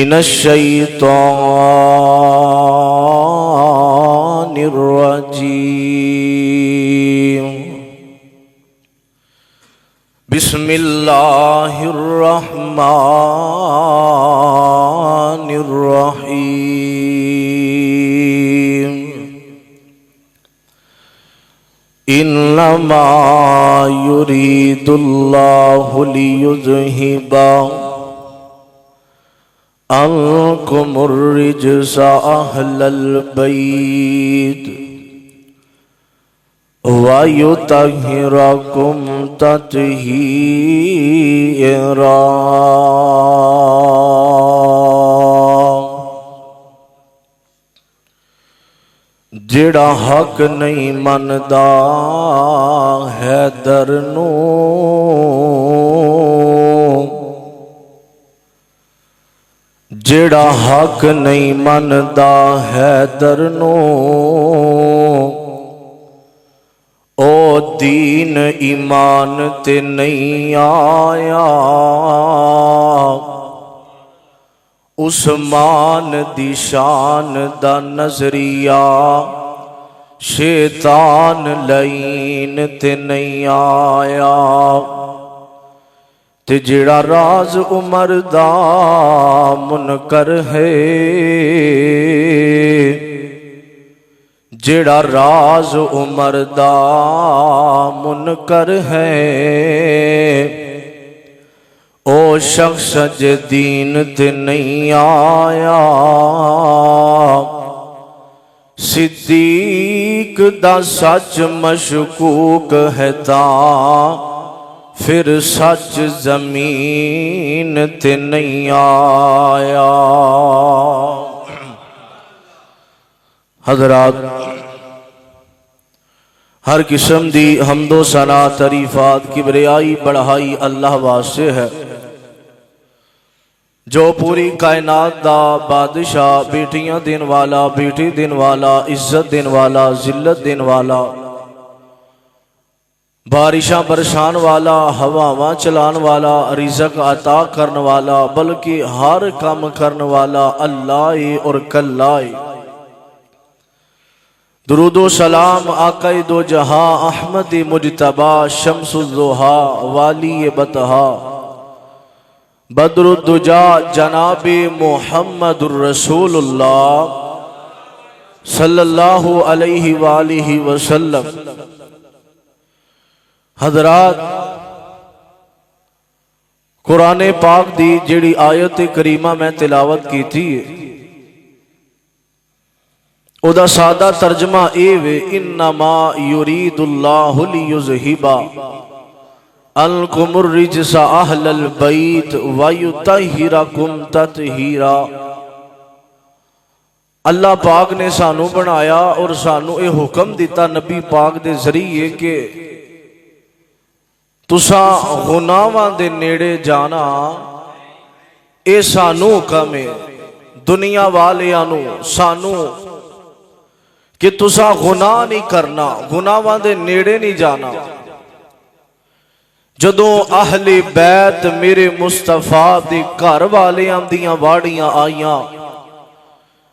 من الشیطان الرجیم بسم اللہ الرحمن الرحیم انما یرید اللہ لیذہب عنکم الرجس اہل البیت وَيُطَهِّرَكُمْ تَطْهِيرًا۔ جڑا حق نہیں مندا حیدر نو، جڑا حق نہیں مندا حیدر نو، او دین ایمان تے نہیں آیا، عثمان دی شان دا نظریہ شیطان لعین تے نہیں آیا، تے جڑا راز عمر دا منکر ہے، جڑا راز عمر دا منکر ہے، او شخص جدین تے نہیں آیا، صدیق دا سچ مشکوک ہے تاں پھر سچ زمین تے نہیں آیا۔ حضرات، ہر قسم دی حمد و ثنا تعریفات کبریائی بڑھائی اللہ واسطے ہے، جو پوری کائنات دا بادشاہ، بیٹیاں دین والا، بیٹی دین والا، عزت دین والا، ذلت دین والا، بارشاں برسان والا، ہواواں چلان والا، رزق عطا کرن والا، بلکہ ہر کام کرن والا اللہ اور کلہ۔ درود و سلام آقا دو جہاں احمد مجتبی شمس الضحیٰ والی بطحا بدر الدجا جناب محمد الرسول اللہ صلی اللہ علیہ وآلہ وسلم۔ حضرات، قرآن پاک دی جڑی آیت کریمہ میں تلاوت کی تھی، او دا سادہ ترجمہ اے وے، انما یرید اللہ لیذہب عنکم الرجس اہل البیت ویطہرکم تطہیرا۔ اللہ پاک نے سانو بنایا اور سانو اے حکم دیتا نبی پاک دے ذریعے کہ تساں گناہاں دے نیڑے جانا، اے سانو حکم ہے دنیا والیاں سانو کہ تساں گناہ نہیں کرنا، گناہاں دے نیڑے نہیں جانا۔ جدوں اہل بیت میرے مصطفیٰ دے گھر والیاں دیاں واڑیاں آئیاں،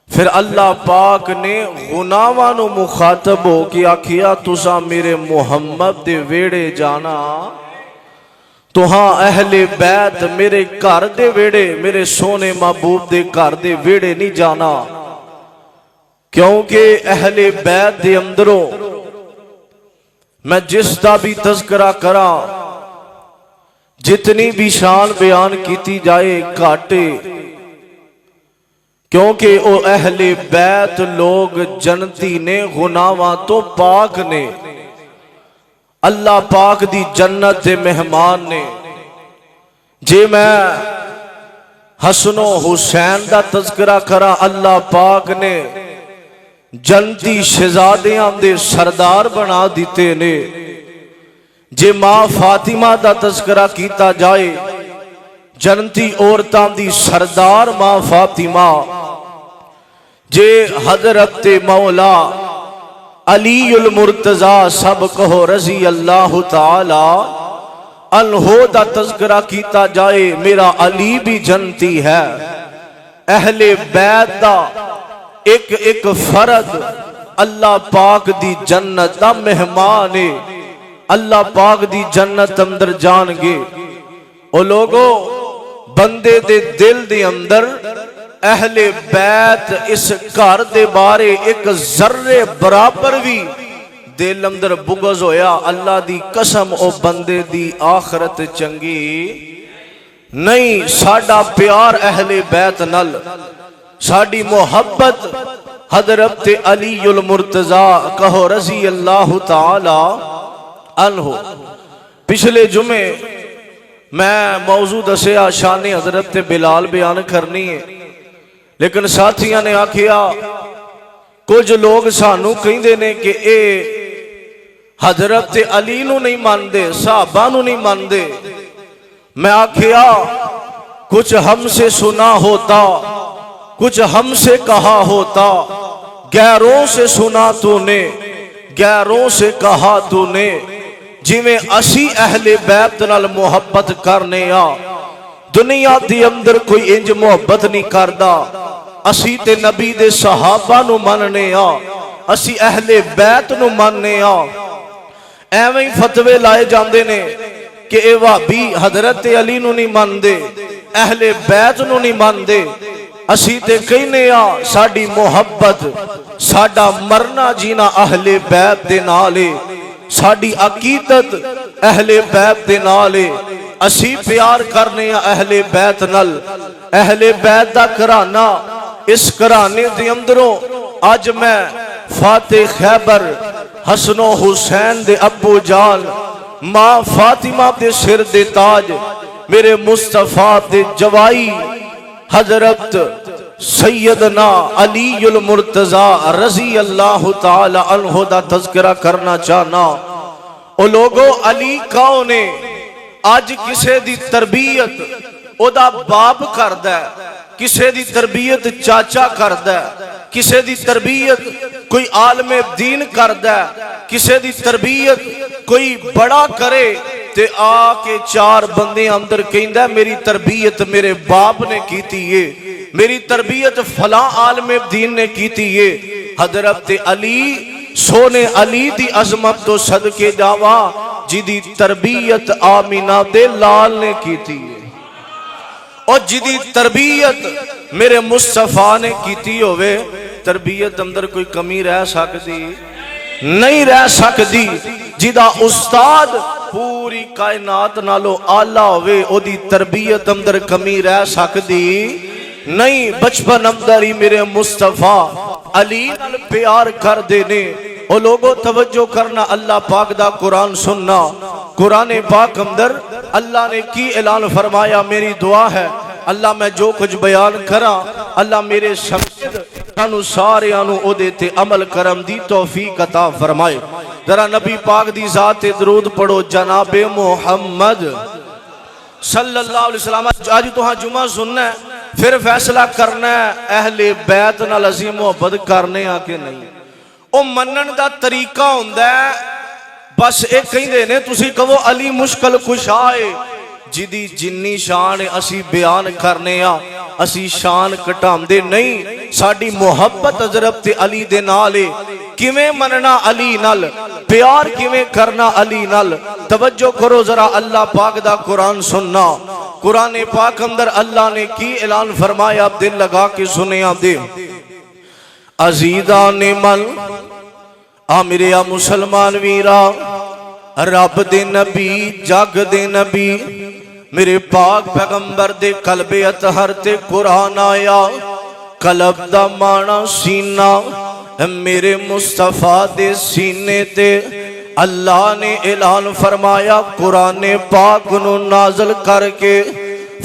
پھر اللہ پاک نے گناہاں نو مخاطب ہو کے آکھیا تساں میرے محمد دے ویڑے جانا، تو ہاں اہل بیت میرے گھر دے ویڑے، میرے سونے محبوب دے گھر دے ویڑے نہیں جانا، کیونکہ اہل بیت دے اندروں میں جس دا بھی تذکرہ کراں، جتنی بھی شان بیان کیتی جائے گھاٹے، کیونکہ او اہل بیت لوگ جنتی نے، گناہاں تو پاک نے، اللہ پاک دی جنت دے مہمان نے۔ جے میں حسن و حسین دا تذکرہ کراں، اللہ پاک نے جنتی شہزادیاں دے سردار بنا دیتے نے۔ جے ماں فاطمہ دا تذکرہ کیتا جائے، جنتی عورتاں دی سردار ماں فاطمہ۔ جے حضرت مولا علی المرتضی سب کہو رضی اللہ تعالی عنہ دا تذکرہ کیتا جائے، میرا علی بھی جنتی ہے، اہل بیت دا ایک ایک فرد اللہ پاک دی جنت دا مہمان ہے، اللہ پاک دی جنت اندر جان گے۔ او لوگو بندے دے دل دے اندر اہل بیت اس گھر دے بارے ایک ذرے برابر بھی دل اندر بغض ہویا، اللہ دی قسم او بندے دی آخرت چنگی نہیں۔ ساڈا پیار اہل بیت نل، ساڈی محبت حضرت علی المرتضی کہو رضی اللہ تعالی عنہ۔ پچھلے جمعے میں موضوع دسیا شان حضرت بلال بیان کرنی ہے، لیکن ساتھیاں نے آکھیا کچھ لوگ سانو کہندے نے کہ اے حضرت علی نو نہیں ماندے، صحابہ نو نہیں ماندے۔ میں آکھیا کچھ ہم سے سنا ہوتا، کچھ ہم سے کہا ہوتا، غیروں سے سنا تو نے، غیروں سے کہا تو نے، جویں اسی اہل بیت نال محبت کرنے آ دنیا دی اندر کوئی انج محبت نہیں کردا۔ اسی تے نبی دے صحابہ نو مننے آ، اسی اہل بیت نو مننے آ۔ ایویں فتوے لائے جاندے نے کہ اے وہابی حضرت علی نو نہیں ماندے، اہل بیت نو نہیں ماندے۔ اسی تے کہنے آ ساڈی محبت، ساڈا مرنا جینا اہل بیت دے نالے، ساڈی عقیدت اہل بیت دے نالے، اسی پیار کرنے اہل بیت نل۔ اہل بیت دا گھرانہ، اس گھرانے دے اندروں اج میں فاتح خیبر حسن و حسین دے ابو جان، ماں فاطمہ دے سر دے تاج، میرے مصطفیٰ دے جوائی حضرت سیدنا علی المرتضی رضی اللہ تعالی عنہ دا تذکرہ کرنا چاہنا۔ او لوگو علی کون ہے؟ آج کسے دی تربیت او دا باپ کردہ ہے، کسے دی تربیت چاچا کردہ ہے، کسے دی تربیت کوئی عالم دین کردہ ہے، کسے دی تربیت کوئی بڑا کرے تے آ کے چار بندے اندر کہندہ میری تربیت میرے باپ نے کیتی ہے، میری تربیت فلاں عالم دین نے کیتی ہے۔ حضرت علی سونے علی دی عظمت تو صدقے جاوا جدی تربیت آمینہ دے لال نے کیتی ہے، اور جدی تربیت میرے مصطفیٰ نے کیتی ہوئے۔ تربیت اندر کوئی کمی رہ سکتی نہیں، رہ سکتی۔ جدا استاد پوری کائنات نالو آلہ ہوئے او دی تربیت اندر کمی رہ سکتی نہیں۔ بچپن اندر ہی میرے مصطفیٰ علی نال پیار کر دینے۔ او لوگوں توجہ کرنا، اللہ پاک دا قرآن سننا۔ قرآن پاک اندر اللہ نے کی اعلان فرمایا، میری دعا ہے اللہ میں جو کچھ بیان کرا اللہ میرے شمشد انو سارے انو او دیتے عمل کرم دی توفیق عطا فرمائے۔ ذرا نبی پاک دی ذات درود پڑھو جناب محمد صلی اللہ علیہ وسلم۔ آج تو ہاں جمعہ سننا ہے، پھر فیصلہ کرنا ہے اہل بیت نال عظیم محبت کرنے آ کے نہیں۔ او منن دا طریقہ ہوندہ ہے، بس ایک کہیں دینے تسی کہو علی مشکل کشائے، جدی جنی شان اسی بیان کرنے آ، اسی شان کٹام دے نہیں۔ ساڑی محبت حضرت علی دے نالے، کیویں مننا علی نال، پیار کیویں کرنا علی نال۔ توجہ کرو ذرا اللہ پاک دا قرآن سننا۔ قرآن پاک اندر اللہ نے کی اعلان فرمایا، دل لگا کے سنیا دے۔ عزیزان من آمریا مسلمان ویرا، رب دے نبی جگ دے نبی میرے پاک پیغمبر دے قلب اطہر تے قرآن آیا۔ قلب دا مانا سینہ، میرے مصطفیٰ دے سینے تے اللہ نے اعلان فرمایا قرآن پاک نو نازل کر کے،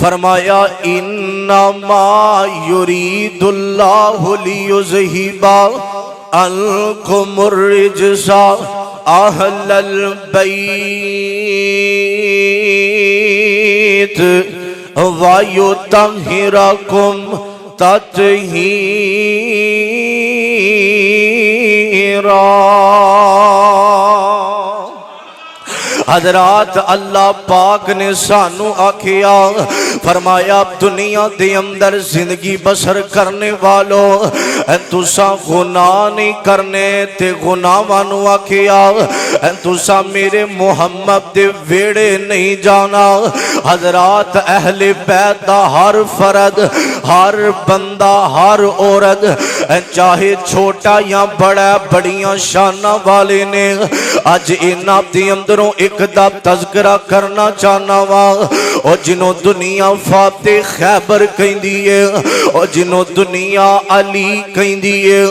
فرمایا انما یرید اللہ لیذہب عنکم الرجس اہل البیت ویطہرکم تطہیرا۔ حضرات اللہ پاک نے سانو آکھیا فرمایا دنیا دے اندر زندگی بسر کرنے والو تسا گناہ نہیں کرنے تے گناہاں نو آکھیا تسا میرے محمد دے ویڑے نہیں جانا۔ حضرات اہل بیت دا ہر فرد، ہر بندہ، ہر عورت چاہے چھوٹا یا بڑا بڑیاں شانہ والے نے اج انہاں دے اندروں ایک دا تذکرہ کرنا چاہنا وا اور جنہوں دنیا فاتح خیبر کہیں دیئے اور جنہوں دنیا علی کہیں دیئے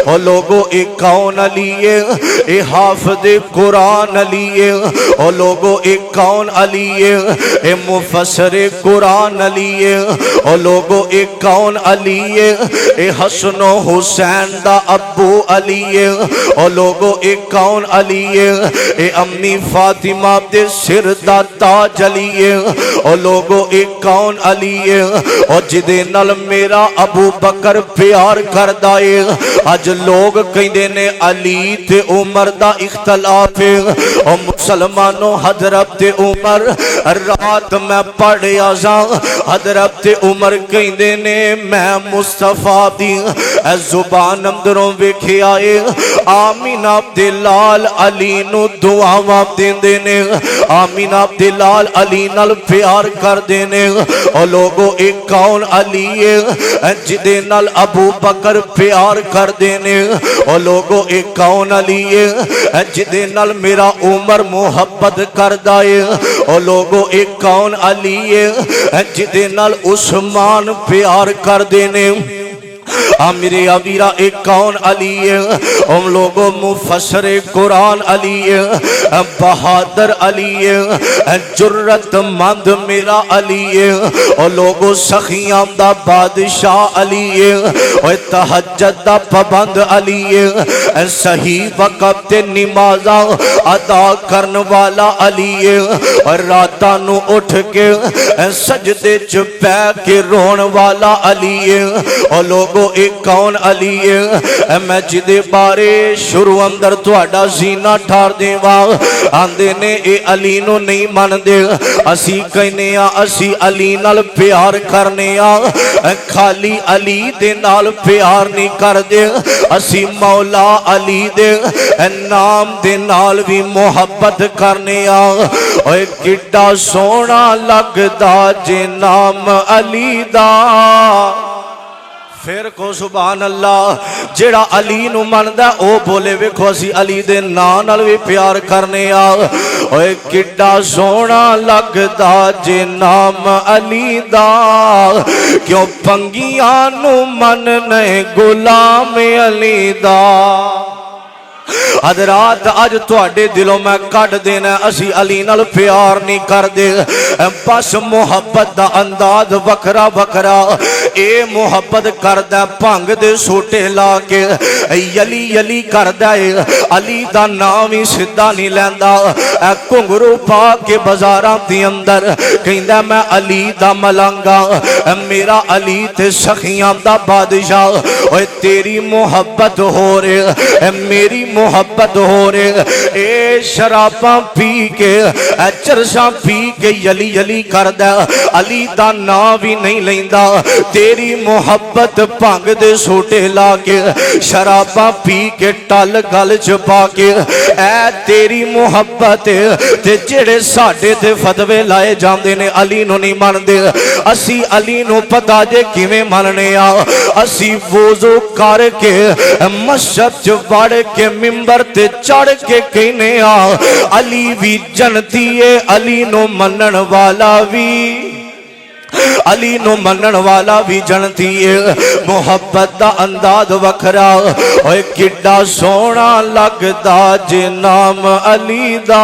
اور لوگوں ایک کون علی ہے اے حافظ قرآن علی ہے اور لوگوں ایک کون علی ہے اے مفسر قرآن علی ہے اور لوگوں ایک کون علی ہے اے حسن و حسین دا ابو علی ہے اور لوگوں ایک کون علی ہے اے امی فاطمہ دے سر دا تاج علی ہے اور لوگوں ایک کون علی ہے اور جدے نال میرا ابو بکر پیار کر دائے آج لوگ کہیں دینے علی تے عمر دا اختلاف ہے اور مسلمانوں حضرت عمر رات میں پڑھے آزاں حضرت عمر کہیں دینے میں مصطفیٰ دی زبان اندروں ویکھے آئے آمین عبداللال علی نو دعاواں دین دینے آمین عبداللال علی نال پیار کر دینے اور لوگوں ایک کون علی ہے جدے نال ابو بکر پیار کر دینے اور لوگوں ایک کون علی ہے جدے نال میرا عمر محبت کر دائے اور لوگوں ایک کون علی ہے جدے نال عثمان پیار کر دینے میرے ابیرہ ایک کون علی ہے ہم لوگوں مفسر قرآن علی ہے بہادر علی ہے جرت مند میرا علی ہے اور لوگوں سخیاں دا بادشاہ علی ہے اور تہجد دا پابند علی ہے صحیح وقت نمازاں ادا کرن والا علی ہے اور راتاں نو اٹھ کے سجدے چ پے کے رون والا علی ہے اور لوگوں ایک کون علی ہے میں جدے بارے شروع اندر تواڈا زینہ ٹھار دیوا آندے نے اے علی نو نہیں مان دے اسی کہنے اسی علی نال پیار کرنے خالی علی دے نال پیار نہیں کر دے اسی مولا علی دے نام دے نال بھی محبت کرنے اوے کڈا سونا لگدا جے نام علی دا پھر کو سبحان اللہ جیڑا علی نو ماندا او بولے ویکھو اسی علی دے نام نال وی پیار کرنے اوے کڈا سونا لگدا جے نام علی دا کیوں پنگیاں نو مننے غلام علی دا حضرات آج تواڈے دلوں میں کٹ دینا اسی علی نال پیار نہیں کر دے بس محبت دا انداز وکھرا وکھرا اے محبت کردہ بھنگ دے سوٹے لا کے یلی یلی کردہ علی دا نام ہی سدھا نہیں لیندا کنگرو پا کے بازاراں دی اندر کہندا میں علی دا ملنگا میرا علی تے سخیاں دا بادشاہ اوے تیری محبت ہو رہے میری محبت ہو رہے اے شراباں پی کے چرساں پی کے یلی یلی کردہ علی دا نام بھی نہیں لیندا تیری محبت بھنگ دے سوٹے لا کے شراباں پی کے ٹل گل چھپا کے اے تیری محبت تے جڑے ساڈے تے فتوے لائے جاندے نے علی نو نہیں مان دے اسی علی نو پتا جے کیویں مننے اسی وضو کر کے مسجد چ وڑ کے ممبر تے چڑھ کے کہنے علی بھی جنتی ہے علی نو منن والا بھی علی نو منن والا بھی جنتی ہے محبت دا انداز وکھرا اوے کڈا سونا لگدا جے نام علی دا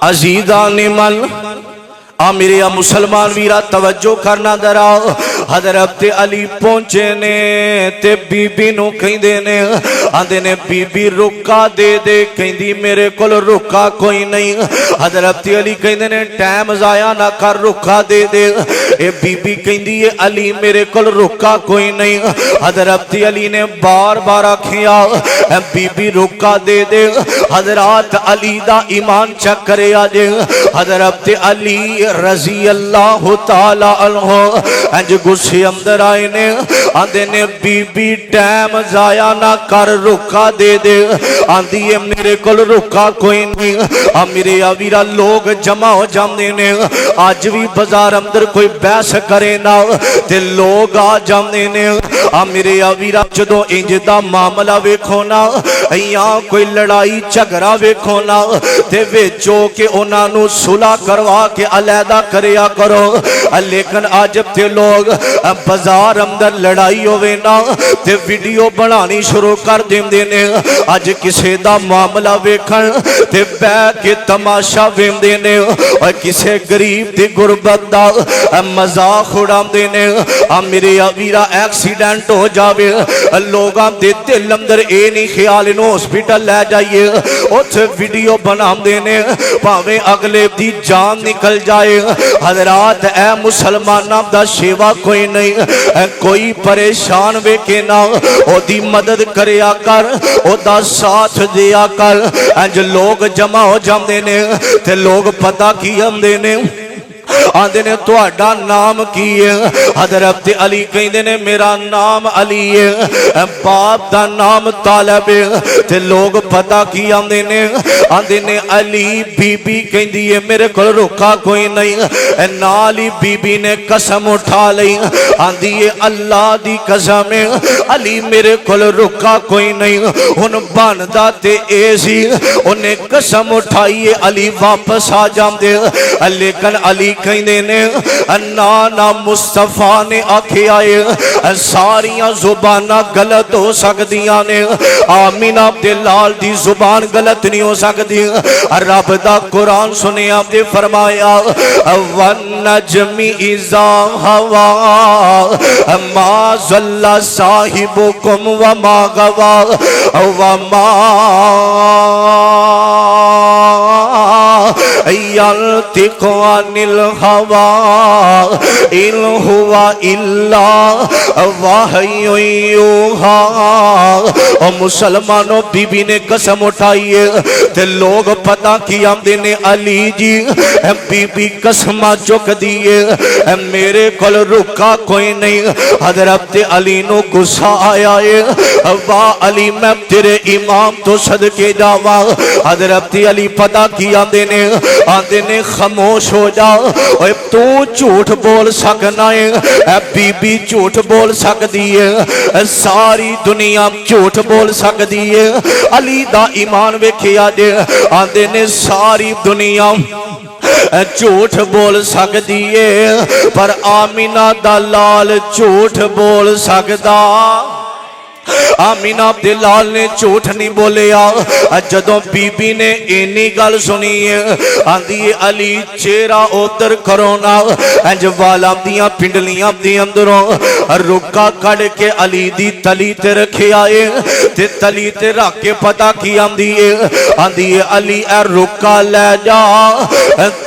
عزیزان من میرے مسلمان ویرا توجہ کرنا درا حضرت علی پہنچے نے تے بی بی نو کہندے نے آندے نے بی بی رکا دے دے کہندی میرے کول رکا کوئی نہیں حضرت علی کہندے نے ٹائم ضائع نہ کر رکا دے دے اے بی بی کہندی اے علی میرے کول رکا کوئی نہیں حضرت علی نے بار بار آکھیا بی بی رکا دے دے حضرات علی دا ایمان چیک کرے آجے حضرت علی رضی اللہ تعالی عنہ انج غصے اندر آئے نے آندے نے بی بی ٹائم ضائع نہ کر رکا دے دے آندی ہے میرے کول رکا کوئی نہیں میرے آویرا لوگ جمع ہو جاندے نے آج بھی بازار اندر کوئی بحث کرے نہ تے لوگ آ جاندے نے میرے آویرا جدوں انج دا معاملہ ویکھو نا یہاں کوئی لڑائی جھگڑا ویکھو نا تے وچوں کہ انہاں نو صلح کروا کے علیحدہ کریا کرو لیکن آج تے لوگ بازار اندر لڑائی ہوئے نا تے ویڈیو بنانی شروع کر دیندے نے آج کسے دا معاملہ ویکھن تے بے کے تماشا ویندے نے اور کسے غریب دی غربت دا مذاق اڑاندے نے میرے آویرا ایکسیڈنٹ ہو جاوے لوگاں دے دل اندر اے نہیں خیال انہوں ہسپیٹل لے جائیے اوتھے ویڈیو بناندے نے پاویں اگلے دی جان نکل جائے حضرات اے مسلماناں دا شیوا کوئی نہیں کوئی پریشان وے کے نہ او دی مدد کریا کر او دا ساتھ دیا کر انج لوگ جمع ہو جاندے نے تے لوگ پتہ کی آندے نے آندے نے تہاڈا نام کی ہے حضرت علی کہندے نے میرا نام علی ہے باپ دا نام طالب ہے تے لوگ پتہ کی آندے نے علی بی بی کہندی ہے میرے کول رکا کوئی نہیں نالی بی بی نے قسم اٹھا لئی آندی ہے اللہ دی قسم ہے علی میرے کول رکا کوئی نہیں ہن بندا تے اے سی اونے قسم اٹھائی ہے علی واپس آ جاندے لیکن علی کہندے نے نانا مصطفیٰ نے آکھے آئے ساریاں زبانہ غلط ہو سکدیاں نے آمینہ عبداللال دی زبان غلط نہیں ہو سکدی رب دا قرآن سنے آپ نے فرمایا وَالنَّجْمِ إِذَا هَوَى مَا ضَلَّ صَاحِبُكُمْ وَمَا غَوَى وَمَا يَنْطِقُ عَنِ الْهَوَى إِنْ هُوَ إِلَّا وَحْيٌ يُوحَى اور مسلمانوں بی بی نے قسم اٹھائی ہے تے لوگ پتہ کی آمدے نے علی جی بی بی قسمہ چک دیئے میرے کل رکا کوئی نہیں حضرت علی نو غصہ آیا ہے واہ علی میں تیرے امام تو صدقے جاوا حضرت علی پتہ کی آمدے نے خاموش ہو جا تو جھوٹ بول سکنا ہے بی بی جھوٹ بول سکتی ہے ساری دنیا جھوٹ بول سکتی ہے علی دا ایمان ویکھیا جے آندے نے ساری دنیا جھوٹ بول سکتی ہے پر آمینہ دا لال جھوٹ بول سکتا آمینہ عبداللال نے جھوٹ نہیں بولیا جدوں بی بی نے اینی گل سنی ہے آندی علی چہرہ ادھر کرونا انج والا دیاں پنڈلیاں دی اندروں رکا کڑ کے علی دی تلی تے رکھے آئے تے تلی تے رکھ کے پتہ کی آندی ہے علی اے رکا لے جا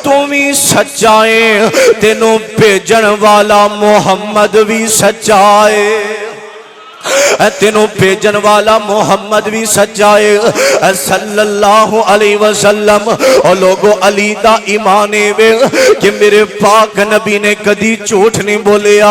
تمہیں سچائے تینوں بھیجن والا محمد بھی سچائے تینوں بھیجن والا محمد بھی سچائے صلی اللہ علیہ وسلم اور لوگوں علی دا ایمانے وے کہ میرے پاک نبی نے کدی جھوٹ نہیں بولیا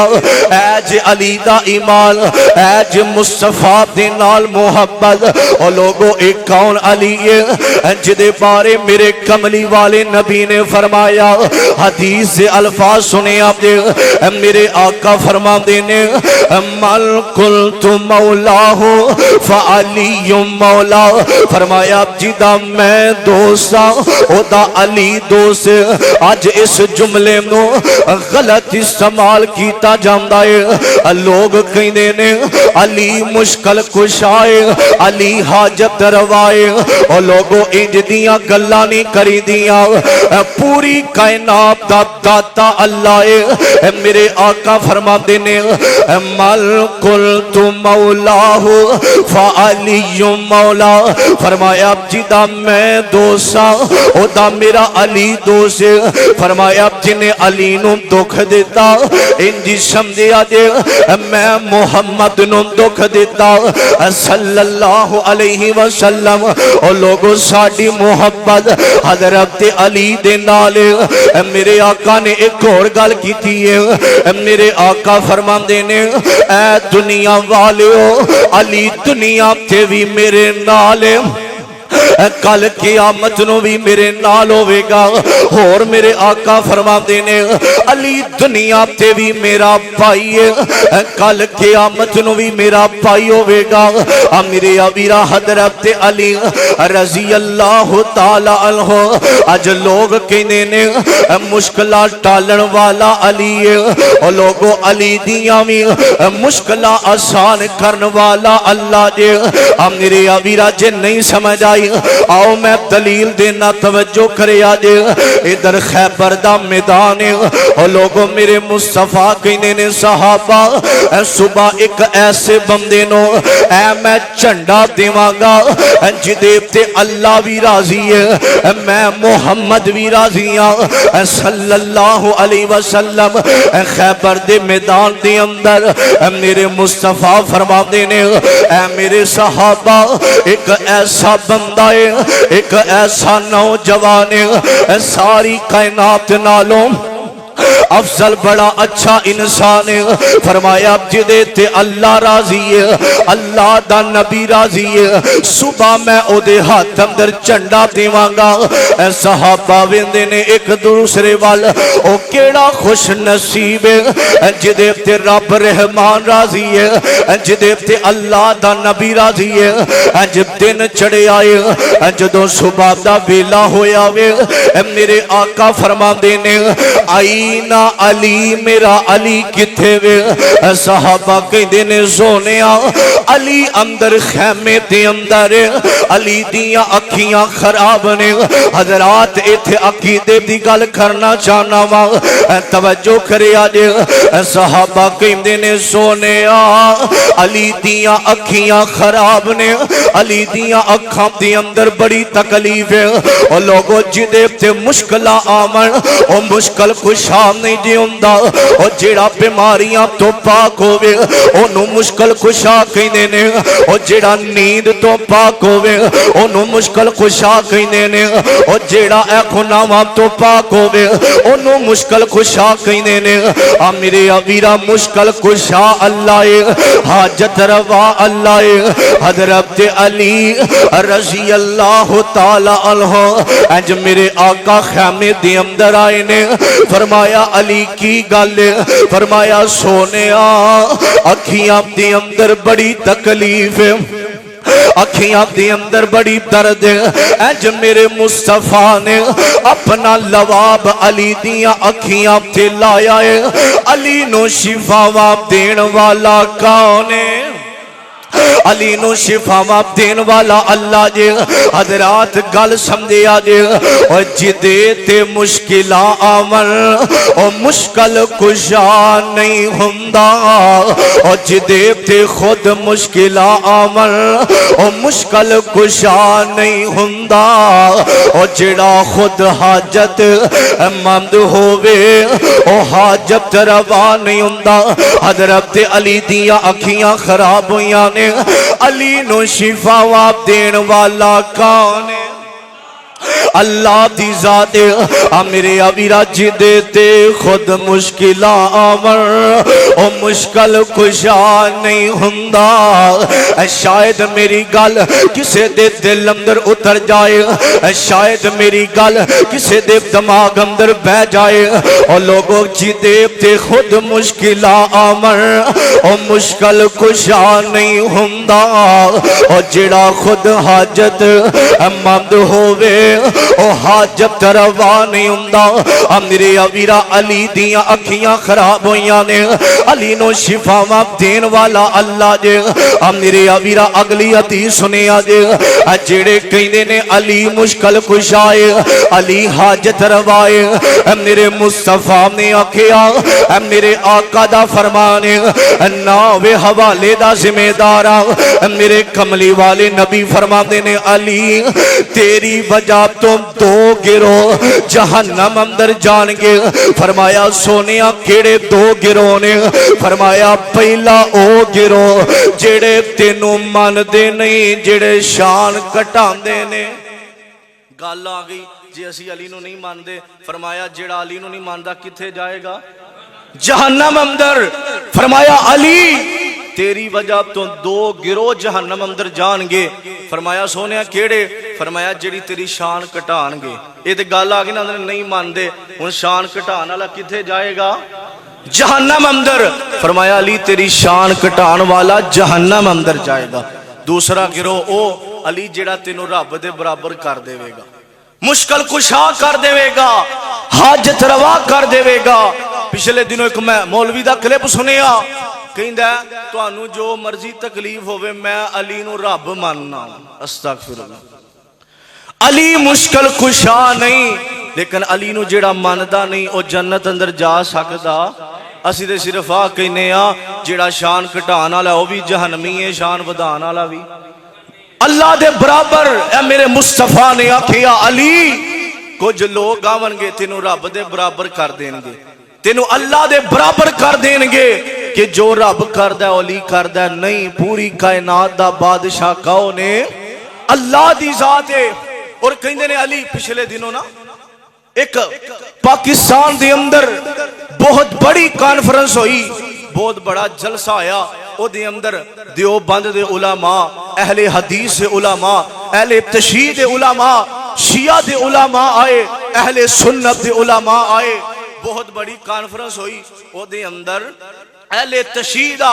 ایج علی دا ایمان ایج مصطفیٰ دے نال محبت اور لوگوں ایک کون علی ہے جدے بارے میرے کملی والے نبی نے فرمایا حدیث سے الفاظ سنے آپ دے میرے آقا فرما دینے مل کل تو مولا ہوں فعلی مولا فرمایا جدا میں دوستا او دا علی دوست آج اس جملے نو غلط استعمال کیتا جاندہ ہے لوگ کہیں دینے علی مشکل کشائے، علی حاجت روائے۔ او لوگو انج دیاں گلاں نہیں کری دیاں، پوری کائنات دا داتا اللہ ہے۔ میرے آقا فرما دینے مل قلت مولاہ فعلی مولا، فرمایا جدا میں دوسا او دا میرا علی دوست، فرمایا جنہیں علی نو دکھ دیتا انجی سمجھیا دے میں محمد نو دکھ دیتا صلی اللہ علیہ وسلم۔ او لوگو ساڑی محبت حضرت علی دے نالے۔ میرے آقا نے ایک اور گل کی تھی، میرے آقا فرمان دینے اے دنیا والیو، علی دنیا تے بھی میرے نالے، کل قیامت نو بھی میرے نال ہوے گا۔ اور میرے آقا فرما دینے علی دنیا تے بھی میرا بھائی ہے، کل قیامت نو بھی میرا بھائی ہوے گا۔ میرے ابیرا حضرت علی رضی اللہ تعالی عنہ، اج لوگ کہنے نے مشکلہ ٹالن والا علی ہے، اور لوگوں علی دیاں بھی مشکلہ آسان کرن والا اللہ جے۔ میرے ابیرا جے نہیں سمجھ آئی آؤ میں دلیل دینا، توجہ کرے آجے۔ ادھر خیبر دا میدان ہے، اور لوگوں میرے مصطفیٰ کہنے نے صحابہ صبح ایک ایسے بندے نو اے میں چنڈا دیواں گا جدے تے اللہ بھی راضی ہے، میں محمد بھی راضی ہاں صلی اللہ علیہ وسلم۔ خیبر دے میدان دے اندر میرے مصطفیٰ فرما دینے اے میرے صحابہ ایک ایسا بندہ ہے، ایک ایسا نوجوان ہے، ساری کائنات نالوں افضل بڑا اچھا انسان ہے، فرمایا جدے تے اللہ راضی ہے، اللہ دا نبی راضی ہے، صبح میں او دے ہاتھ اندر چنڈا دیواں گا۔ صحابہ ویندے نے ایک دوسرے وال او کیڑا خوش نصیب ہے جدے تے رب رحمان راضی ہے، جدے تے اللہ دا نبی راضی ہے۔ جب دن چڑھے آئے، جدوں صبح دا ویلا ہویا وے، میرے آقا فرما دینے آئینہ علی میرا علی کتھے وے؟ صحابہ کہندے نے سونیا علی اندر خیمے دے اندر، علی دیاں اکھیاں خراب نے۔ حضرات ایتھے عقیدے دی گل کرنا چاہنا وا، توجہ کرے آجے۔ صحابہ کہندے نے سونیا علی دیاں اکھیاں خراب نے، علی دیاں اکھاں دے اندر بڑی تکلیف ہے۔ اور لوگوں جدے تے مشکلہ آمن او مشکل کشا نہیں جی ہوندا، او جیڑا بیماریاں تو پاک ہوئے انہوں مشکل کشا کہنے نے، او جیڑا نیند تو پاک ہوئے انہوں مشکل کشا کہنے نے، او جیڑا اے گناہاں تو پاک ہوئے انہوں مشکل کشا کہنے نے۔ میرے ابیرا مشکل کشا اللہ ہے، حاجت روا اللہ ہے۔ حضرت علی رضی اللہ تعالی عنہ اج میرے آقا خیمے دے اندر آئے نے، فرمایا علی کی گل، فرمایا سونیا اکھیاں دے اندر بڑی تکلیف ہے، اکھیاں دے اندر بڑی درد ہے۔ اج میرے مصطفیٰ نے اپنا لواب علی دیاں اکھیاں تے لایا ہے، علی نو شفا واب دین والا کون ہے؟ علی نو شفا دین والا اللہ جے۔ حضرات گل سمجھے آجے، اور جدے تے مشکلہ آمن او مشکل کشا نہیں ہوندا، اور جدے تے خود مشکلہ آمن او مشکل کشا نہیں ہوندا، اور جڑا خود حاجت مند ہووے او حاجت روا نہیں ہوندا۔ حضرت علی دیاں اکھیاں خراب ہویاں نے، علی نو شفا واب دین والا کون ہے؟ اللہ دی ذات میرے ابیرا جدے تے خود مشکلہ آمر او مشکل کشا نہیں ہوندا۔ شاید میری گل کسے دے دل اندر اتر جائے، شاید میری گل کسے دے دماغ اندر بہ جائے، اور لوگوں جدے تے خود مشکلہ آمر او مشکل کشا نہیں ہوندا، اور جڑا خود حاجت مند ہووے او حاجت روا نہیں ہوندا میرے ویرا علی دیاں اکھیاں خراب ہویاں نے علی نو شفاواں دین والا اللہ جے میرے ویرا اگلی حدیث سنیا جے جڑے کہندے نے علی مشکل کشائے علی حاجت روائے میرے مصطفیٰ نے آکھیا میرے آقا دا فرمان ناوے حوالے دا ذمہ دارا میرے کملی والے نبی فرماتے نے علی تیری وجہ تو دو گروہ جہنم اندر جان گے فرمایا سونیا کیڑے دو گروہ نے فرمایا پہلا او گروہ جڑے تینوں مان دے نہیں جڑے شان کٹان دے نے گل آ گئی جی اسی علی نو نہیں مان دے فرمایا جڑا علی نو نہیں ماندا کتھے جائے گا جہنم اندر فرمایا علی تیری وجہ تو دو گروہ جہنم اندر جان گے فرمایا سونیا کیڑے فرمایا جڑی تیری شان کٹان گے یہ تے گل آ گئی نا نہیں مان دے ہن شان کٹان والا کتھے جائے گا جہنم اندر فرمایا علی تیری شان کٹان والا جہنم اندر جائے گا دوسرا گروہ او علی جڑا تینوں رب دے برابر کر دے گا مشکل کشا کر دے گا حاجت روا کر دے گا پچھلے دنوں ایک میں مولوی دا کلپ سنیا کہندا ہے تانوں جو مرضی تکلیف ہوئے میں علی نو رب ماننا استغفر اللہ علی مشکل کشا نہیں لیکن علی نو جڑا ماندا نہیں او جنت اندر جا سکدا اسی تے صرف آ کہنے آ جڑا شان کٹان والا او بھی جہنمی ہے شان ودان والا بھی اللہ دے برابر اے میرے مصطفیٰ نے آکھیا علی کچھ لوگ آون گے تینوں رب دے برابر کر دین گے تینوں اللہ دے برابر کر دین گے کہ جو رب کردہ علی کردہ نہیں پوری کائنات دا بادشاہ کون ہے اللہ دی ذات ہے اور کہندے نے علی پچھلے دنوں نا ایک پاکستان دے اندر بہت بڑی کانفرنس ہوئی بہت بڑا جلسہ آیا او دے اندر دیوبند دے علماء اہل حدیث دے علماء اہل تشیع دے علماء شیعہ دے علماء آئے اہل سنت دے علماء آئے بہت بڑی کانفرنس ہوئی او دے اندر اہل تشیع دا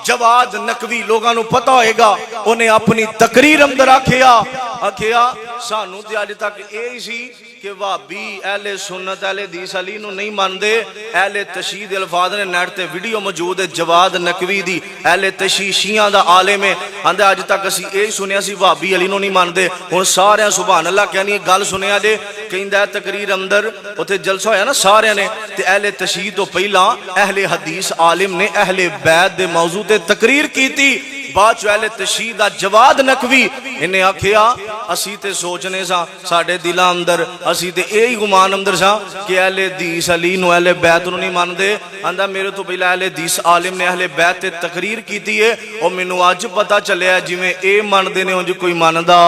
جواد نقوی لوگاں نو پتہ ہوئے گا انہیں اپنی تقریر اندر آکھیا سانو تے اج تک اے سی کہ وہابی اہل سنت اہل حدیث علی نو نہیں ماندے اہل تشیع دے الفاظ نے نیٹ تے ویڈیو موجود ہے جواد نقوی دی اہل تشیع شیعہ دا عالم ہے آندے اج تک اسی اے سنیا سی وہابی علی نو نہیں ماندے ہن سارے سبحان اللہ کہنی گل سنیا جے کہندا ہے تقریر اندر اوتھے جلسہ ہویا نا سارے نے تے اہل تشیع تو پہلا اہل حدیث عالم نے اہل بیت دے موضوع تے تقریر کیتی بعد چو اہل تشیع دا جواد نقوی انہیں آکھیا اسی تے سوچنے سا ساڑھے دلہ اندر اسی تے ایہی گمان اندر سا کہ اہل حدیث علی نو اہل بیت نو نہیں مان دے اندہ میرے تو پہلا اہل حدیث عالم نے اہل بیت تے تقریر کیتی ہے اور منو آج پتا چلے ہے جی میں اے مان دے نے ہوں جو کوئی ماندہ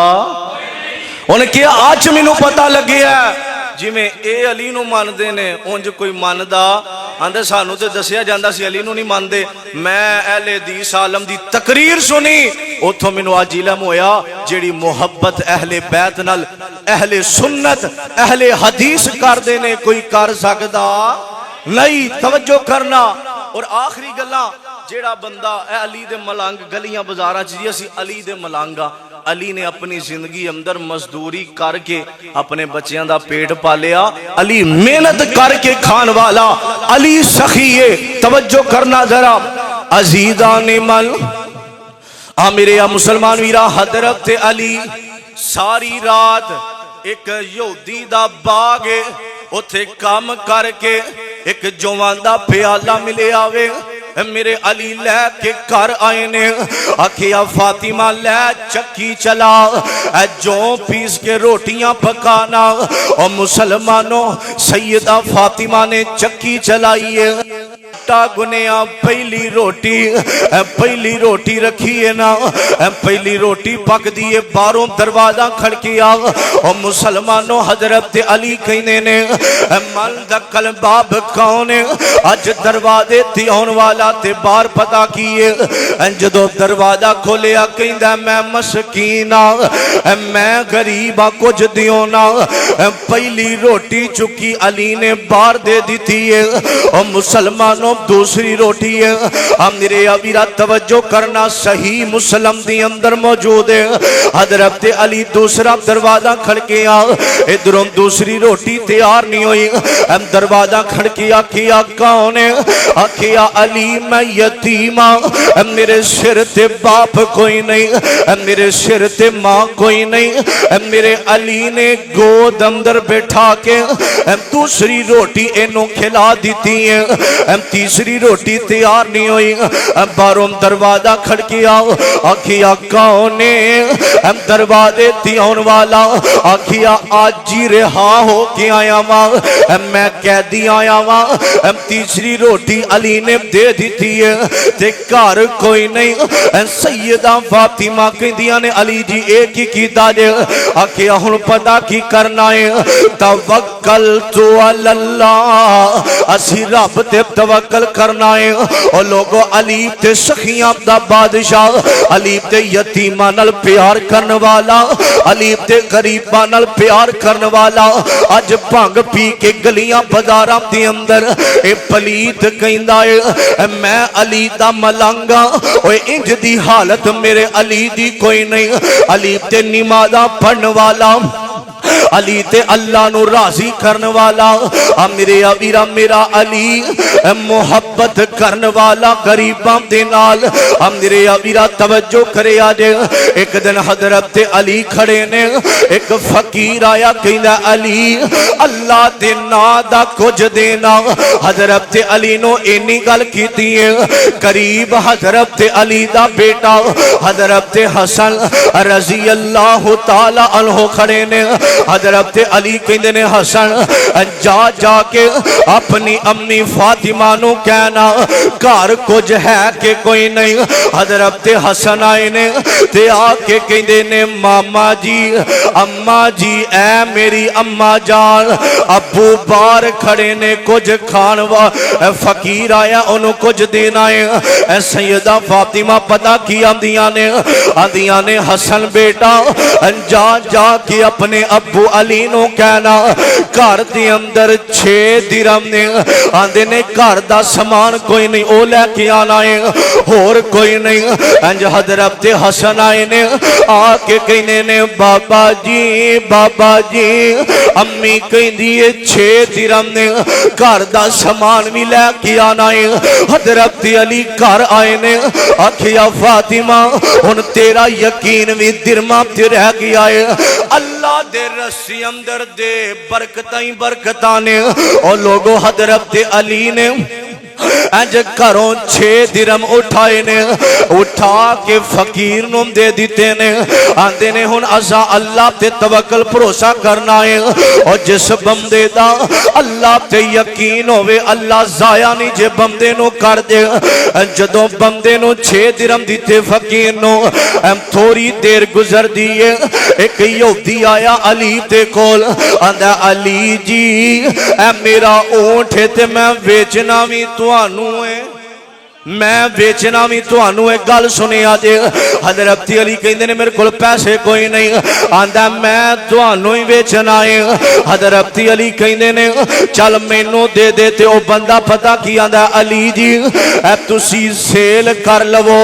انہیں کیا آج منو پتا لگے ہے جی میں اے علی نو مان دے نے ہوں جو کوئی ماندہ اندھے سانو تے دسیا جاندہ سی علی نو نہیں مان دے میں اہل حدیث عالم دی تقریر سنی اتھو منو آج علم ہویا جیڑی محبت اہل بیت نال اہل سنت اہل حدیث کر دینے کوئی کر سکدا نہیں توجہ کرنا اور آخری گلہ جیڑا بندہ اے علی دے ملانگ گلیاں بزارہ چیزی اسی علی دے ملانگا علی نے اپنی زندگی اندر مزدوری کر کے اپنے بچیاں دا پیٹ پالیا علی محنت کر کے کھان والا علی سخیے توجہ کرنا ذرا عزیزان مل میرے مسلمان ویرا حضرت علی ساری رات ایک یہودی دا باغے اتھے کام کر کے ایک جوان دا پیالہ ملے آوے میرے علی لے کے کر آئے نے آکھیا فاطمہ لے چکی چلا جو پیس کے روٹیاں پکانا اور مسلمانوں سیدہ فاطمہ نے چکی چلائیے گنیا پہلی روٹی رکھی ہے نا پہلی روٹی پک دیئے باروں دروازہ کھڑکیا اور مسلمانوں حضرت علی کہنے نے ملدکل باب کون اج دروازے تیون والا تے بار پتا کیے جدو دروازہ کھولیا کہندہ میں مسکینہ میں غریبہ کچھ دیونا پہلی روٹی چکی علی نے بار دے دیتی ہے اور مسلمانوں دوسری روٹی ہے. میرے ابیرا توجہ کرنا, صحیح مسلم دی اندر موجود ہے. حضرت علی دوسرا دروازہ کھڑکیا, ادھروں دوسری روٹی تیار نہیں ہوئی. دروازہ کھڑکیا, کیا کون ہے؟ کیا علی میں یتیم ہاں, میرے سر تے باپ کوئی نہیں, میرے سر تے ماں کوئی نہیں. میرے علی نے گود اندر بٹھا کے دوسری روٹی انہوں کھلا دیتی ہے. تیسری روٹی تیار نہیں ہوئی. باہروں دروازہ کھڑکیا, آکھیا کون ہے؟ دروازے تے آن والا آکھیا آج جی رہا ہو کے آیا ماں, میں قیدی آیا ماں. تیسری روٹی علی نے دے دیتی ہے تے گھر کوئی نہیں. سیدہ فاطمہ کہندیاں نے علی جی ایک ہی کیتا جے, آکھیا ہن پتہ کی کرنا ہے؟ توکلت علی اللہ, اسی رب تے توکل کرنا ہے. او لوگو علی تے سخیاں دا بادشاہ, علی تے یتیماں نال پیار کرن والا, علی تے غریباں نال پیار کرن والا. اج بھنگ پی کے گلیاں بازاراں دے اندر اے پلیت کہندا ہے میں علی دا ملنگا, اوے انج دی حالت میرے علی دی کوئی نہیں. علی تے نمازاں پڑھن والا, علی تے اللہ نو راضی کرن والا. میرے ابیرا میرا علی محبت کرن والا غریباں دے نال. میرے ابیرا توجہ کرے آجے. ایک دن حضرت علی کھڑے نے, ایک فقیر آیا کہندا علی اللہ دے نا دا کچھ دینا. حضرت علی نو اینی گل کیتی ہے. قریب حضرت علی دا بیٹا حضرت حسن رضی اللہ تعالی عنہ کھڑے نے. حضرت علی کہندے نے حسن جا جا کے اپنی امی فاطمہ نو کہنا گھر کچھ ہے کہ کوئی نہیں. حضرت حسن آئے نے تے آ کے کہندے نے ماما جی اماں جی اے میری اماں جان. ابو بار کھڑے نے کچھ کھان وا, فقیر آیا انہوں کچھ دینا ہے. سیدہ فاطمہ پتہ کی آندیاں نے حسن بیٹا جا جا کے اپنے ابو علی نو کہنا گھر دے اندر 6 درہم نے. آندے نے گھر دا سامان کوئی نہیں, او لے کے آنا ہے, اور کوئی نہیں. انج حضرت حسن آئے نے آ کے کہنے نے بابا جی امی کہندی ہے 6 درہم نے, گھر دا سامان بھی لے کے آنا ہے. حضرت علی گھر آئے نے, آکھیا فاطمہ ہن تیرا یقین بھی درہماں تے رہ گیا ہے. اللہ دے رسی اندر دے برکتاں نے. اور لوگوں حضرت علی نے انج کروں 6 درہم اٹھائے نے, اٹھا کے فقیر نو دے دیتے نے. آندے نے ہن اسا اللہ تے توکل بھروسہ کرنا ہے, اور جس بندے دا اللہ تے یقین ہوئے اللہ ضائع نہیں جے بندے نو کر دے. جدوں بندے نو 6 درہم دیتے فقیر نو, تھوڑی دیر گزر دیئے ایک یہودی آیا علی تے کول. آندا علی جی اے میرا اونٹ ہے تے میں ویچنا بھی توانوں ہے, میں بیچنا بھی توانوں ہے, گل سنے آجے. حضرت علی کہندے نے میرے کول پیسے کوئی نہیں. آندا میں توانوں ہی بیچنا ہے. حضرت علی کہندے نے چل مینوں دے دے. تے او بندہ پتہ کی آندا علی جی اے تسی سیل کر لو,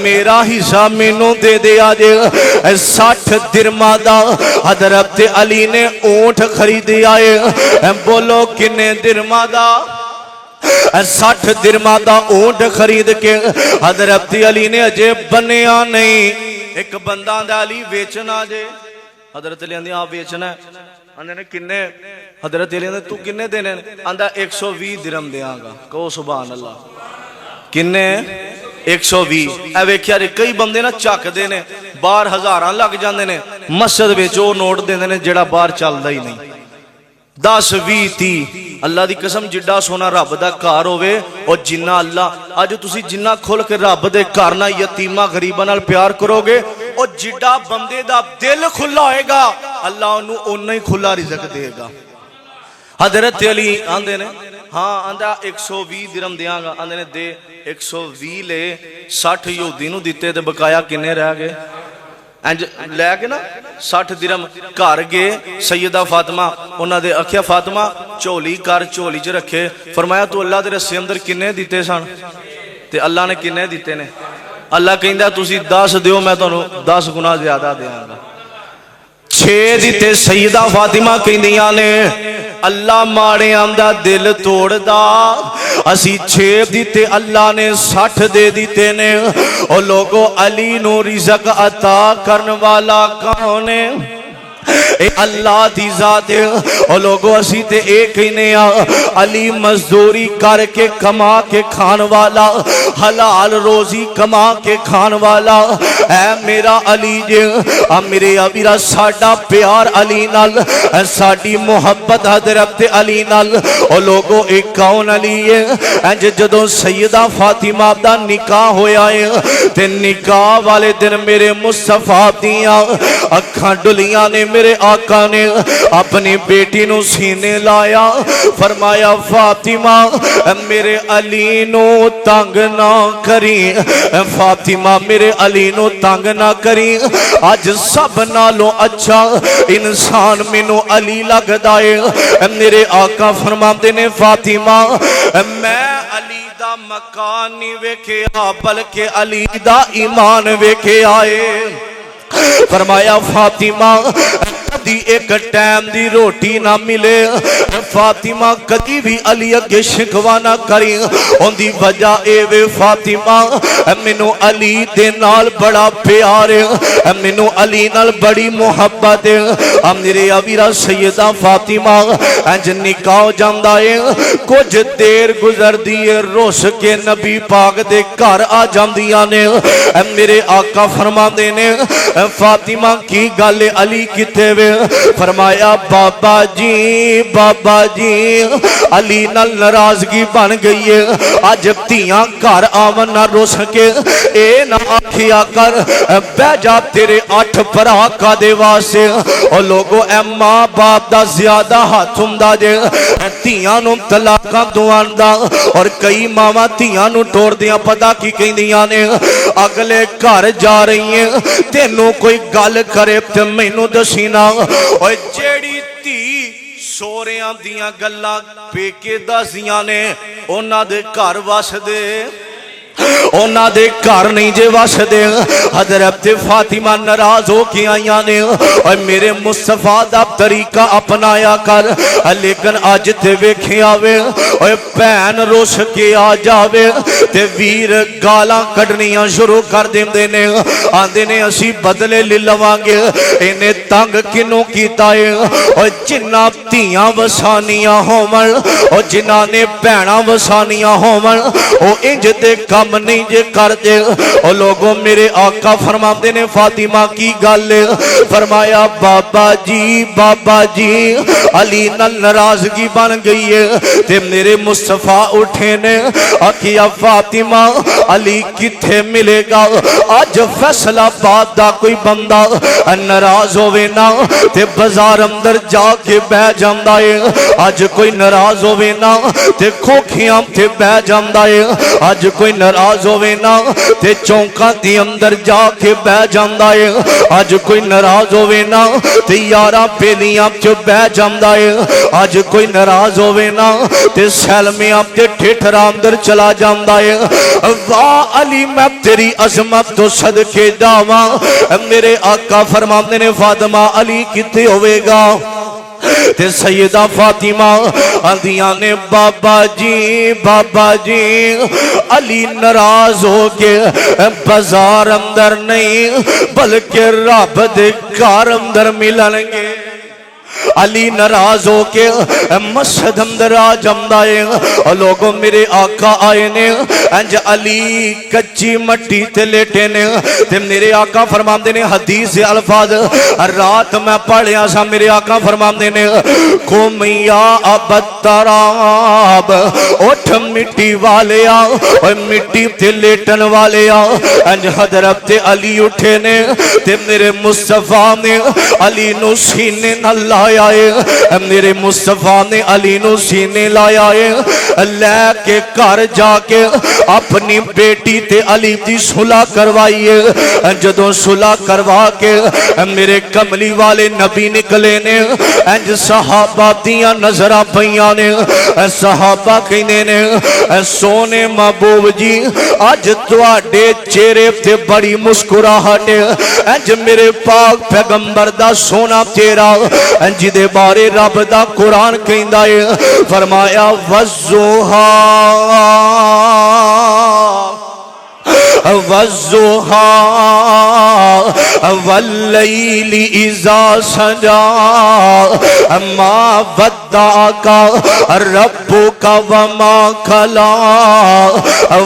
میرا حصہ مینوں دے دے آجے. 60 درہماں دا حضرت علی نے اونٹ خریدے آئے. بولو کنے درہماں دا؟ 60 درہماں دا اونٹ خرید کے حضرت علی نے اجے بنیا نہیں. ایک بندہ آندا علی بیچنا جے. حضرت علی آندے آپ بیچنا ہے. آندے نے کنے؟ حضرت علی آندے تو کنے دینے؟ آندہ 120 درہم دیاں گا. کہو سبحان اللہ. کنے؟ 120. اے ویکھیا جے کئی بندے نا چک دینے, باہر ہزاراں لگ جاندے نے, مسجد وچ او نوٹ دیندے نے جڑا باہر چلدا ہی نہیں. 10 20 30 اللہ دی قسم جڈا سونا رب دا گھر ہوے, اور جنہ اللہ اج تسی جنہ کھل کے رب دے گھر نال یتیماں غریباں نال پیار کرو گے, اور جڈا بندے دا دل کھلا ہوئے گا اللہ انہوں اونہ ہی کھلا رزق دے گا. حضرت علی آندے نے ہاں آندہ 120 درہم دیاں گا. آندے نے دے 120 لے 60 یہودی نو دیتے تے بقایا کنے رہ گئے. انج لے کے نا 60 درہم گھر گئے سیدہ فاطمہ انہاں دے آکھیا فاطمہ چولی کر چولی چ رکھے فرمایا تو اللہ دے رسے اندر کنے دیتے سن تے اللہ نے کنے دیتے نے اللہ کہندا تسی 10 دیو میں تانوں 10 گنا زیادہ دیاں گا 6 دیتے سیدہ فاطمہ کہندیاں نے اللہ ماڑے آمدہ دل توڑ دا اسی 6 دیتے اللہ نے 60 دے دیتے نے اور لوگوں علی نو رزق عطا کرن والا کون ہے اے اللہ دی ذات ہے اور لوگوں اسی تے ایک ہی نیا علی مزدوری کر کے کما کے کھان والا حلال روزی کما کے کھان والا اے میرا علی جے میرے ابیرا ساڈا پیار علی نال ساڈی محبت حضرت علی نال اور لوگوں ایک کون علی ہے انج جدوں سیدہ فاطمہ دا نکاح ہویا ہے تے نکاح والے دن میرے مصطفیٰ دیاں اکھاں ڈلیاں نے میرے آقا نے اپنی بیٹی نو سینے لایا فرمایا فاطمہ میرے علی نو تنگ نہ کری فاطمہ میرے علی نو تنگ نہ کری آج سب نالوں اچھا انسان مینوں علی لگ دائے میرے آقا فرماتے نے فاطمہ میں علی دا مکان نہیں ویکھیا بلکہ علی دا ایمان ویکھے آئے فرمایا فاطمہ کدی ایک ٹائم دی روٹی نہ ملے فاطمہ کدی بھی علی اگے شکوا نہ کری ان دی وجہ اے وے فاطمہ مینوں علی دے نال بڑا پیار ہے مینوں علی نال بڑی محبت ہے میرے ابیرا سیدہ فاطمہ انج نکاح جاندا ہے کچھ دیر گزر دیے روس کے نبی پاک دے گھر آ جاندیاں نے میرے آقا فرماندے نے فاطمہ کی گل علی کتے وے فرمایا بابا جی علی نال ناراضگی بن گئی ہے آج تیاں گھر آون نہ روس کے اے نہ آکھیا کر بہ جا تیرے 8 بھرا کا دے واسے او لوگو اے ماں باپ دا زیادہ ہاتھ ہوندا جے تیاں نو طلاقاں دوان دا اور کئی ماواں تیاں نو ٹوڑ دیاں پتہ کی کہندیاں نے اگلے گھر جا رہی ہیں تینوں کوئی گل کرے تے مینوں دسینا اوے جیڑی تی سوریاں دیاں گلاں پیکے دسیاں نے انہاں دے گھر وس دے اونا دے گھر نہیں جے وس دے حضرت فاطمہ ناراض ہو کے آئیاں نے اور میرے مصطفیٰ دا طریقہ اپنایا کر لیکن آج تے ویکھے آوے اور پین روش کے آ جاوے تے ویر گالاں کڑنیاں شروع کر دے نے آندے نے اسی بدلے لے لوانگے انہیں تنگ کنوں کیتا ہے اور جنہ تیاں وسانیاں ہومن اور جنہ نے پیناں وسانیاں ہومن او انج دے کم نہیں جے کر دے اور لوگوں میرے آقا فرماتے نے فاطمہ کی گل فرمایا بابا جی علی نال ناراضگی بن گئی ہے تے میرے مصطفیٰ اٹھے نے آکھیا فاطمہ علی کتھے ملے گا آج فیصلہ بات دا کوئی بندہ ناراض ہوئے نا تے بازار اندر جا کے بہ جاندا ہے آج کوئی ناراض ہوئے نا تے کھوکھیاں تے بہ جاندا ہے آج کوئی ناراض ہوئے نا تے چونکاں دی اندر جا کے بہ جاندا ہے آج کوئی ناراض ہوئے نا تے یاراں پیلیاں چ بہ جاندا ہے آج کوئی ناراض ہوئے نا تے سلمیاں تے ٹھٹھراں اندر چلا جاندا ہے واہ علی میں تیری عظمت تو صدقے جاواں میرے آقا فرماندے نے فاطمہ علی کتے ہوئے گا تے سیدہ فاطمہ آندیاں نے بابا جی علی ناراض ہو کے بازار اندر نہیں بلکہ رب دے گھر اندر ملن گے علی ناراض ہو کے مسجد اندر آ جمدا ہے اور لوگوں میرے آقا آئے نے انج علی کچی مٹی تے لیٹے نے تے میرے آقا فرماندے نے حدیث سے الفاظ رات میں پڑھیا سا میرے آقا فرماندے نے قوم یا ابتراب اٹھ مٹی والے آ اور مٹی تے لیٹن والے آ انج حضرت علی اٹھے نے تے میرے مصطفیٰ نے علی نو سینے نہ لایا ہے میرے مصطفیٰ نے علی نو سینے لایا ہے لے کے گھر جا کے اپنی بیٹی تے علی دی صلح کروائیے جدوں صلح کروا کے میرے کملی والے نبی نکلے نے انج صحابہ دیاں نظراں پئیاں نے صحابہ کہندے نے سونے محبوب جی اج تواڈے چہرے تے بڑی مسکراہٹ انج میرے پاک پیغمبر دا سونا چہرہ جدے بارے رب دا قرآن کہندا ہے فرمایا والضحیٰ والضحیٰ واللیل اذا سجا ما ودعک ربک وما قلی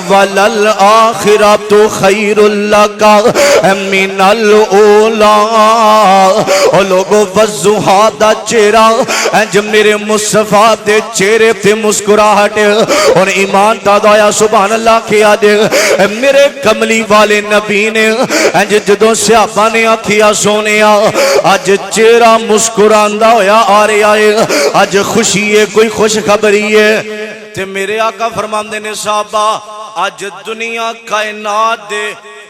وللآخرۃ خیر لک من الاولی۔ او لوگو والضحیٰ دا چہرہ انج میرے مصطفیٰ دے چہرے تے مسکراہٹ اور ایمان دا دعا سبحان اللہ کیا دے میرے کملی والے نبی نے انج جدوں صحابہ نے آکھیا سونیا اج چہرہ مسکراندا ہویا آ رہا ہے اج خوشی ہے کوئی خوشخبری ہے تے میرے آقا فرماندے نے صحابہ اج دنیا کائنات دے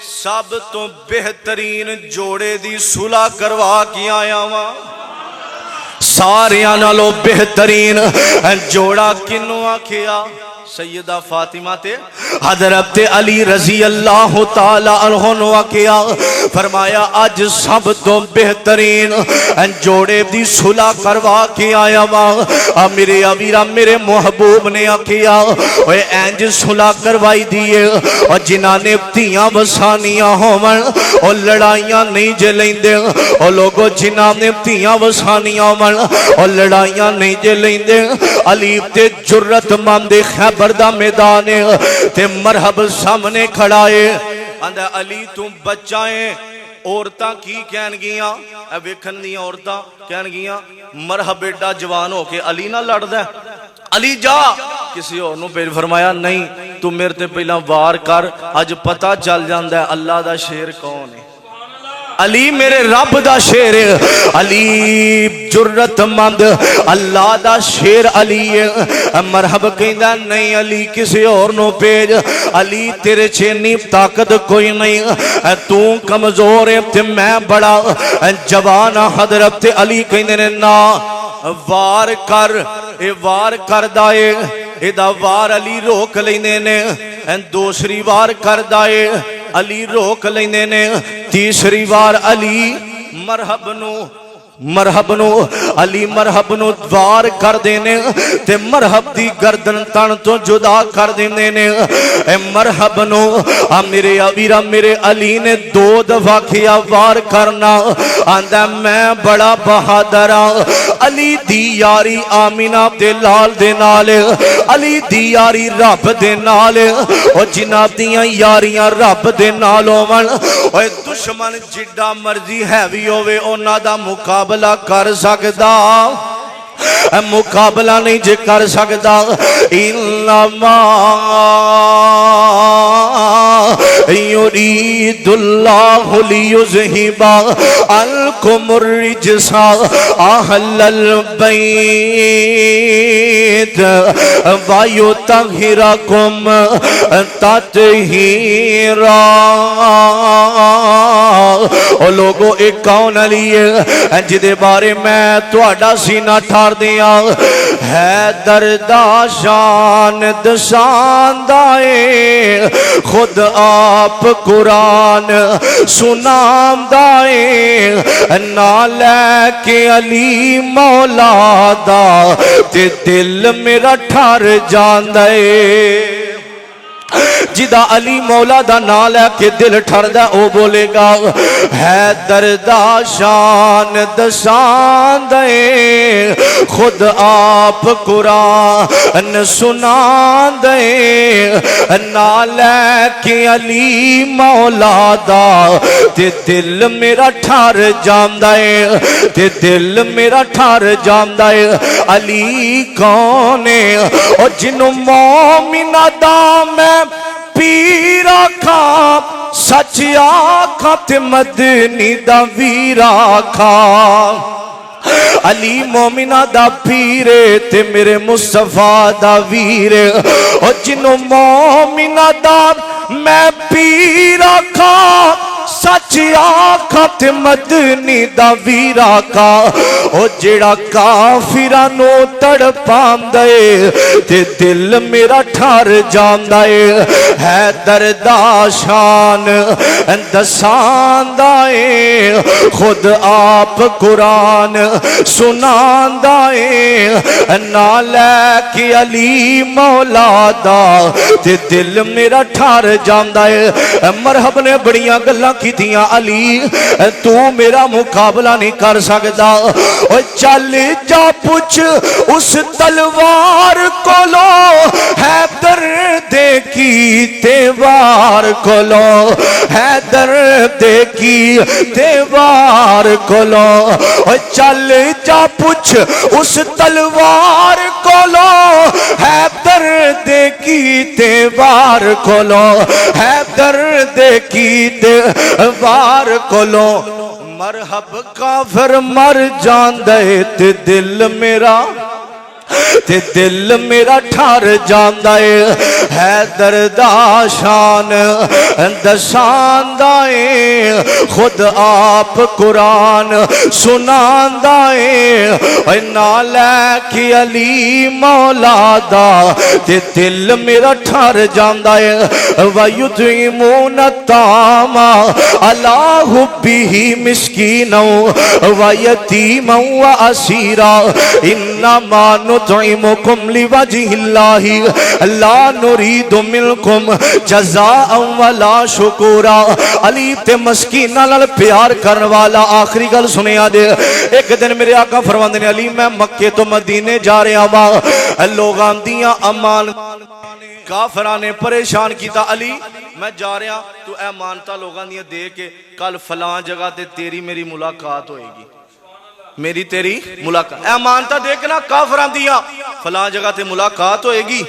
سب تو بہترین جوڑے دی صلح کروا کے آیا وا ساریاں نالوں بہترین جوڑا کنوں آکھیا سیدہ فاطمہ تے حضرت علی رضی اللہ تعالی عنہ نے کیا فرمایا اج سب تو بہترین جوڑے دی صلح کروا کے آیا وا میرے امیرا میرے محبوب نے کیا اوے انج صلح کروائی دیے اور جنہاں نے تیاں وسانیاں ہون او لڑائیاں نہیں جے لیندے او لوگو جنہاں نے تیاں وسانیاں ہون او لڑائیاں نہیں جے لیندے علی تے جرت مند خیبر دا میدان تے مرحب سامنے کھڑائے اندہ علی تم بچائیں عورتاں کی کہن گیاں اے ویکھن دیاں عورتاں کہن گیاں مرحب ایڈا جوان ہو کے علی نہ لڑ دے علی جا کسی اور نو پیر فرمایا نہیں تو میرے تے پہلا وار کر اج پتہ چل جاندہ ہے اللہ دا شیر کون ہے علی میرے رب دا شیر علی جرت مند اللہ دا شیر علی مرحب کہندا نہیں علی کسی اور نو پیج علی تیرے چھینی طاقت کوئی نہیں تو کمزور ہے تے میں بڑا جوان حضرت علی کہندے نے نا وار کر اے وار کر دائے اے دا وار علی روک لیندے نے دوسری وار کر دائے علی روک لیندے نے تیسری وار علی مرحب نو علی مرحب نو دوار کر دینے تے مرحب دی گردن تن تو جدا کر دینے نے اے مرحب نو میرے عبیرہ میرے علی نے دو دفعہ کیا وار کرنا آندہ میں بڑا بہادرہ علی دی یاری آمینہ دے لال دے نالے علی دی یاری رب دے نالے اور جنہ دیاں یاریاں رب دے نالوں من اور دشمن جڈا مرضی ہے بھی ہوئے اونا دا مقابلہ کر سکدا مقابلہ نہیں جے کر سکدا انما یرید اللہ لیذہب عنکم الرجس اہل البیت ویطہرکم تطہیرا۔ او لوگو ایک کون علی ہے جدے بارے میں تواڈا سینہ ٹھار دیا ہے دردہ شان دشان دائے خود آپ قرآن سنام دائے نالے کے علی مولا دا تے دل میرا ٹھار جان دائے جدا علی مولا دا نال ہے کہ دل ٹھر دا او بولے گا ہے دردہ شان دشان دے خود آپ قرآن سنان دے نال ہے کہ علی مولا دا تے دل میرا ٹھر جان دے تے دل میرا ٹھر جان دے علی کونے او جنو مومنہ دا میں پیر آکھا سچ آکھا تے مدنی دا ویر آکھا علی مومنہ دا پیرے تے میرے مصطفیٰ دا ویرے او جنوں مومنہ دا میں پیر آکھا سچ آکھا تے مدنی دا ویر آکھا او جیڑا کافرانو تڑپاندے تے دل میرا ٹھار جاندے حیدر دا شان دساندے خود آپ قرآن سناندے نہ لے کے علی مولا دا تے دل میرا ٹھار جاندے مرحب نے بڑیاں گلاں کی دیا علی تو میرا مقابلہ نہیں کر سکتا چل جا پوچھ اس تلوار کو لو حیدر دیکھی تیوار کو لو حیدر دیکھی تیوار کو لو چل جا پوچھ اس تلوار کو لو حیدر دیکھی تیوار کو لو حیدر دیکھی تیوار کو لو مرحب کافر مر جاندے تے دل میرا تے دل میرا ٹھار جاندے حیدر دا شان دساندے خود آپ قرآن سناندے نہ لے کے علی مولا دا تے دل میرا ٹھار جاندے وَيُطْعِمُونَ الطَّعَامَ عَلَىٰ حُبِّهِ مِسْكِينًا وَيَتِيمًا وَأَسِيرًا إِنَّمَا نُطْعِمُكُمْ لِوَجْهِ اللَّهِ لَا نُرِيدُ مِنْكُمْ جَزَاءً وَلَا شُكُورًا علی تے مسکینہ نال پیار کرن والا آخری گل سنیا دے ایک دن میرے آقا فرماندے نے علی میں مکے تو مدینے جا رہا وا لوگاں دیاں امان کافران نے پریشان کیتا علی میں جا رہا تو اے مانتا لوگاں دیاں دے کے کل فلاں جگہ تے تیری میری ملاقات ہوئے گی میری تیری ملاقات اے مانتا دیکھنا کافران دیا فلاں جگہ تے ملاقات ہوئے گی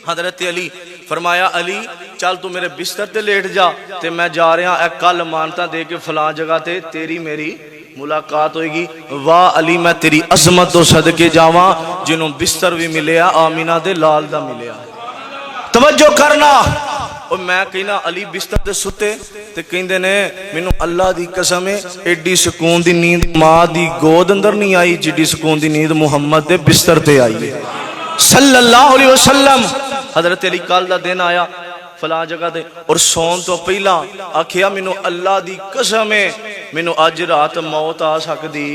حضرت علی فرمایا علی چل تو میرے بستر تے لیٹ جا تے میں جا رہا اے کل مانتا دے کے فلاں جگہ تے تیری میری ملاقات ہوئے گی واہ علی میں تیری عظمت تو صدقے جاواں جنہوں بستر بھی ملیا آمینہ دے لال دا ملیا توجہ کرنا اور میں کہنا علی بستر دے ستے تے کہندے نے مینوں اللہ دی قسم ہے ایڈی سکون دی نیند ماں دی گود اندر نہیں آئی جڈی سکون دی نیند محمد دے بستر تے آئی صلی اللہ علیہ وسلم حضرت علی کال دا دن آیا فلاں جگہ دے اور سون تو پہلا آکھیا مینوں اللہ دی قسم ہے مینوں اج رات موت آ سکدی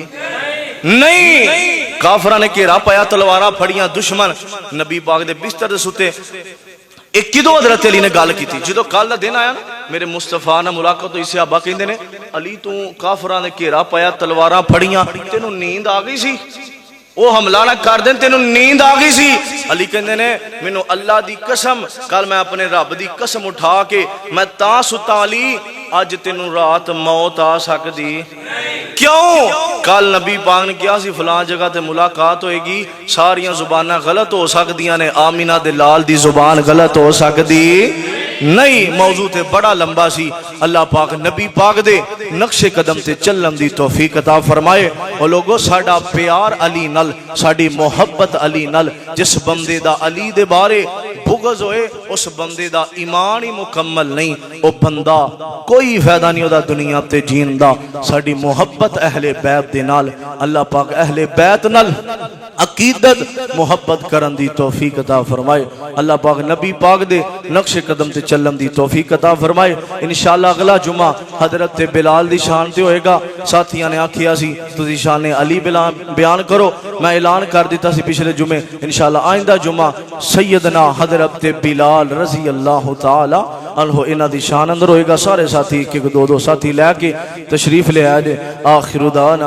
نہیں کافراں نے گھیرا پایا تلواراں پھڑیاں دشمن نبی پاک دے بستر دے ستے ایک کدو حضرت علی نے گال کی تھی جدو کال دا دن آیا نا میرے مصطفیٰ نے ملاقات ہوئی صحابہ کہندے نے علی تو کافراں نے گھیرا پایا تلواراں پھڑیاں تینوں نیند آ گئی سی وہ حملہ نہ کر دیں تینوں نیند آ گئی سی علی کہندے نے مینوں اللہ دی قسم کل میں اپنے رب دی قسم اٹھا کے میں تاں ستا علی اج تینوں رات موت آ سکدی کیوں کل نبی پاک نے کیا سی فلاں جگہ تے ملاقات ہوئے گی ساریاں زباناں غلط ہو سکدیاں نے آمینہ دے لال دی زبان غلط ہو سکدی نہیں موضوع تے بڑا لمبا سی اللہ پاک نبی پاک دے نقش قدم تے چلن دی توفیق عطا فرمائے اور لوگوں ساڈا پیار علی نال ساڈی محبت علی نال جس بندے دا علی دے بارے بغض ہوئے اس بندے دا ایمان ہی مکمل نہیں او بندہ کوئی فائدہ نہیں ہوتا دنیا تے جین دا ساڈی محبت اہل بیت دے نال اللہ پاک اہل بیت نال عقیدت محبت کرن دی توفیق عطا فرمائے اللہ پاک نبی پاک دے نقش قدم تے چلن دی توفیق عطا فرمائے انشاءاللہ اگلا جمعہ حضرت بلال دی شان تے ہوئے گا ساتھیاں نے آکھیا سی تسی شان علی بیان کرو میں اعلان کر دیتا سی پچھلے جمعے انشاءاللہ آئندہ جمعہ سیدنا حضرت بلال رضی اللہ تعالی عنہ انہ دی شان اندر ہوئے گا سارے ساتھی ایک دو ساتھی لے کے تشریف لے آئے آخر دعوانا